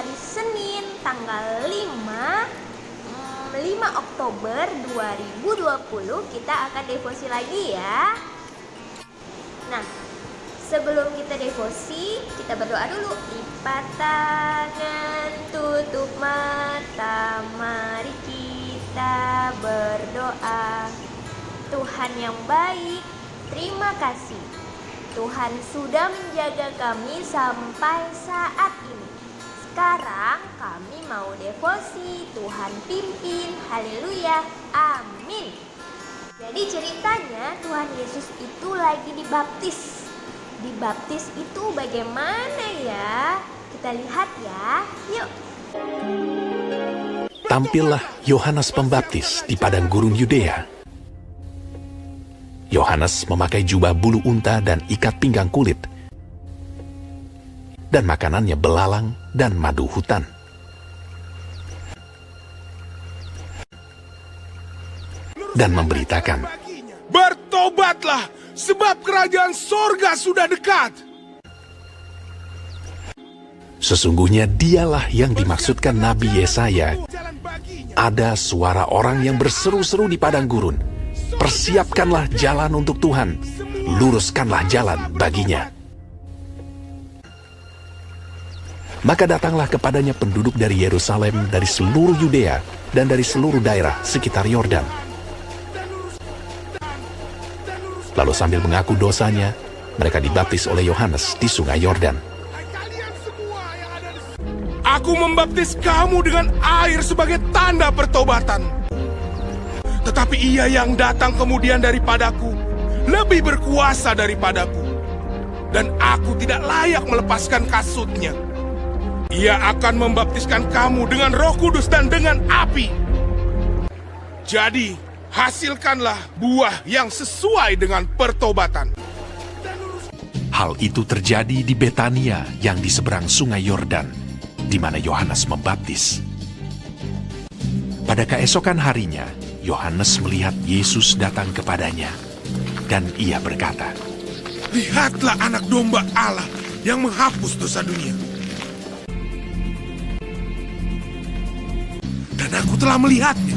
hari Senin tanggal 5 Oktober 2020 kita akan devosi lagi ya. Nah, sebelum kita devosi, kita berdoa dulu. Lipat tangan, tutup mata, mari kita berdoa. Tuhan yang baik, terima kasih. Tuhan sudah menjaga kami sampai saat ini. Sekarang kami mau devosi, Tuhan pimpin, haleluya, amin. Jadi ceritanya Tuhan Yesus itu lagi dibaptis. Dibaptis itu bagaimana ya? Kita lihat ya, yuk. Tampillah Yohanes Pembaptis di padang gurun Yudea. Yohanes memakai jubah bulu unta dan ikat pinggang kulit. Dan makanannya belalang dan madu hutan. Dan memberitakan, bertobatlah, sebab kerajaan sorga sudah dekat. Sesungguhnya dialah yang dimaksudkan Nabi Yesaya. Ada suara orang yang berseru-seru di padang gurun. Persiapkanlah jalan untuk Tuhan, luruskanlah jalan baginya. Maka datanglah kepadanya penduduk dari Yerusalem, dari seluruh Yudea, dan dari seluruh daerah sekitar Yordan. Lalu sambil mengaku dosanya, mereka dibaptis oleh Yohanes di sungai Yordan. Aku membaptis kamu dengan air sebagai tanda pertobatan. Tetapi ia yang datang kemudian daripadaku, lebih berkuasa daripadaku. Dan aku tidak layak melepaskan kasutnya. Ia akan membaptiskan kamu dengan Roh Kudus dan dengan api. Jadi, hasilkanlah buah yang sesuai dengan pertobatan. Hal itu terjadi di Betania yang di seberang sungai Yordan, di mana Yohanes membaptis. Pada keesokan harinya, Yohanes melihat Yesus datang kepadanya, dan ia berkata, Lihatlah anak domba Allah yang menghapus dosa dunia. Dan aku telah melihatnya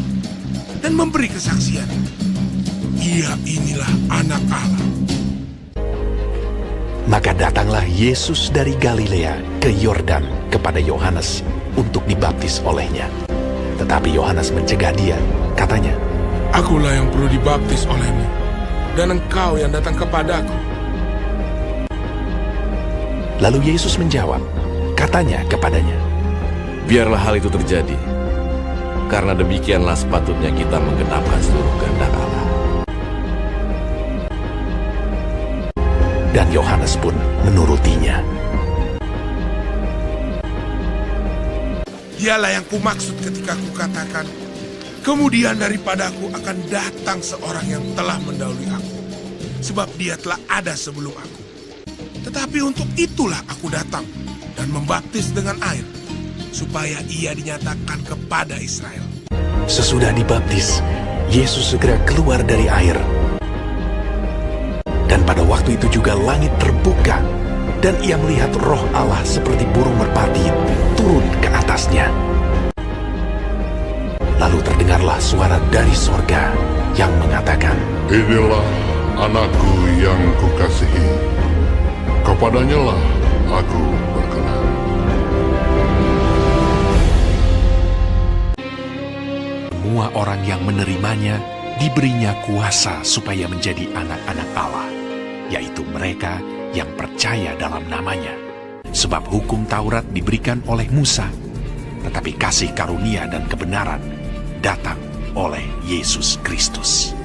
dan memberi kesaksian. Ia inilah anak Allah. Maka datanglah Yesus dari Galilea ke Yordan kepada Yohanes untuk dibaptis olehnya. Tetapi Yohanes mencegah dia, katanya, Akulah yang perlu dibaptis olehmu, dan engkau yang datang kepadaku. Lalu Yesus menjawab, katanya kepadanya, Biarlah hal itu terjadi, karena demikianlah sepatutnya kita menggenapkan seluruh kehendak Allah. Dan Yohanes pun menurutinya. Dialah yang kumaksud ketika kukatakan, kemudian daripadaku akan datang seorang yang telah mendahului aku, sebab dia telah ada sebelum aku. Tetapi untuk itulah aku datang dan membaptis dengan air, supaya ia dinyatakan kepada Israel. Sesudah dibaptis, Yesus segera keluar dari air. Dan pada waktu itu juga langit terbuka, dan ia melihat Roh Allah seperti burung merpati turun ke atasnya. Lalu terdengarlah suara dari sorga yang mengatakan, Inilah anakku yang kukasihi, kepadanya lah aku berkenan. Semua orang yang menerimanya diberinya kuasa supaya menjadi anak-anak Allah, yaitu mereka yang percaya dalam namanya. Sebab hukum Taurat diberikan oleh Musa, tetapi kasih karunia dan kebenaran datang oleh Yesus Kristus.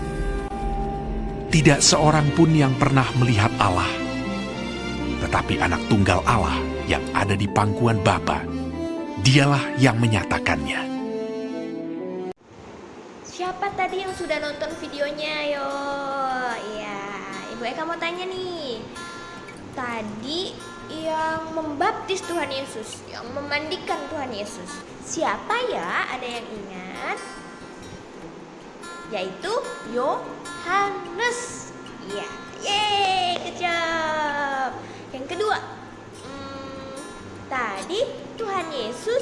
Tidak seorang pun yang pernah melihat Allah, tetapi anak tunggal Allah yang ada di pangkuan Bapa, dialah yang menyatakannya. Siapa tadi yang sudah nonton videonya? Yo, ya, Ibu Eka mau tanya nih. Tadi yang membaptis Tuhan Yesus, yang memandikan Tuhan Yesus, siapa ya? Ada yang ingat? Yaitu Yohanes. Ya, yeay, good job. Yang kedua, tadi Tuhan Yesus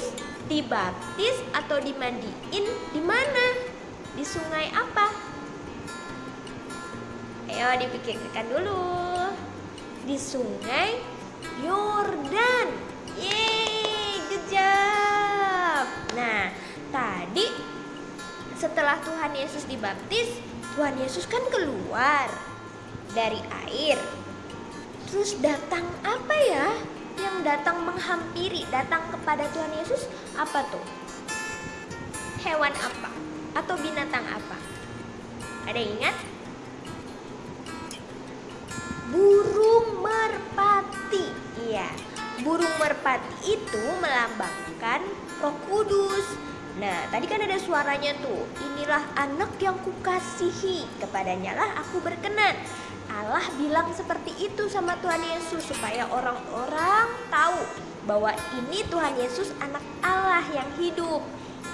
dibaptis atau dimandiin di mana? Di sungai apa? Ayo dipikirkan dulu. Di sungai Yordan. Yeay, good job. Nah, tadi setelah Tuhan Yesus dibaptis, Tuhan Yesus kan keluar dari air. Terus datang apa ya? Yang datang menghampiri, datang kepada Tuhan Yesus apa tuh? Hewan apa? Atau binatang apa? Ada yang ingat? Burung merpati. Iya, burung merpati itu melambangkan Roh Kudus. Nah, tadi kan ada suaranya tuh. Inilah anak yang kukasihi, kepadanya lah aku berkenan. Allah bilang seperti itu sama Tuhan Yesus supaya orang-orang tahu bahwa ini Tuhan Yesus anak Allah yang hidup.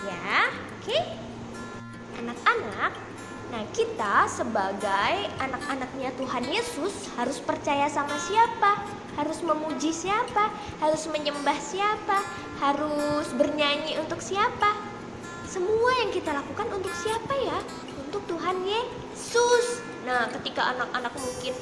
Ya, oke? Anak-anak, nah kita sebagai anak-anaknya Tuhan Yesus harus percaya sama siapa? Harus memuji siapa? Harus menyembah siapa? Harus bernyanyi untuk siapa? Semua yang kita lakukan untuk siapa ya? Untuk Tuhan Yesus. Nah, ketika anak-anak mungkin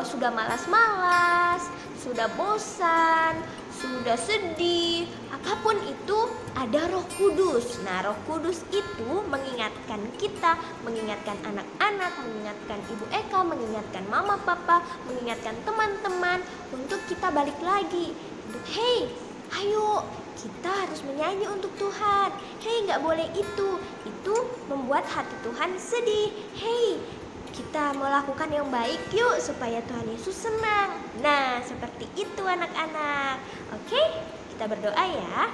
sudah malas-malas, sudah bosan, sudah sedih, apapun itu ada Roh Kudus. Nah, Roh Kudus itu mengingatkan kita, mengingatkan anak-anak, mengingatkan Ibu Eka, mengingatkan Mama Papa, mengingatkan teman-teman untuk kita balik lagi. Untuk hey, ayo kita harus menyanyi untuk Tuhan. Hey, gak boleh itu membuat hati Tuhan sedih. Hey, kita mau lakukan yang baik yuk supaya Tuhan Yesus senang. Nah, seperti itu anak-anak. Oke, kita berdoa ya.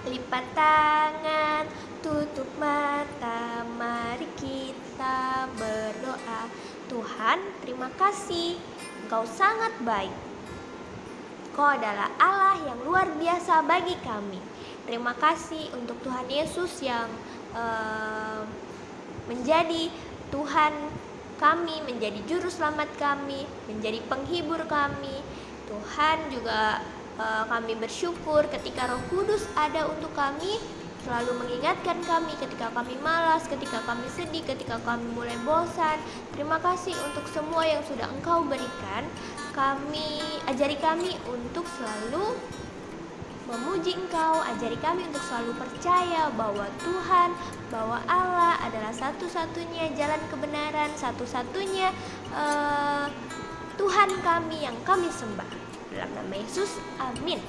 Lipat tangan, tutup mata, mari kita berdoa. Tuhan, terima kasih, Engkau sangat baik. Engkau adalah Allah yang luar biasa bagi kami. Terima kasih untuk Tuhan Yesus yang menjadi Tuhan kami, menjadi juru selamat kami, menjadi penghibur kami. Tuhan juga kami bersyukur ketika Roh Kudus ada untuk kami, selalu mengingatkan kami ketika kami malas, ketika kami sedih, ketika kami mulai bosan. Terima kasih untuk semua yang sudah Engkau berikan. Ajari kami untuk selalu memuji Engkau, ajari kami untuk selalu percaya bahwa Tuhan, bahwa Allah adalah satu-satunya jalan kebenaran, satu-satunya Tuhan kami yang kami sembah. Dalam nama Yesus, amin.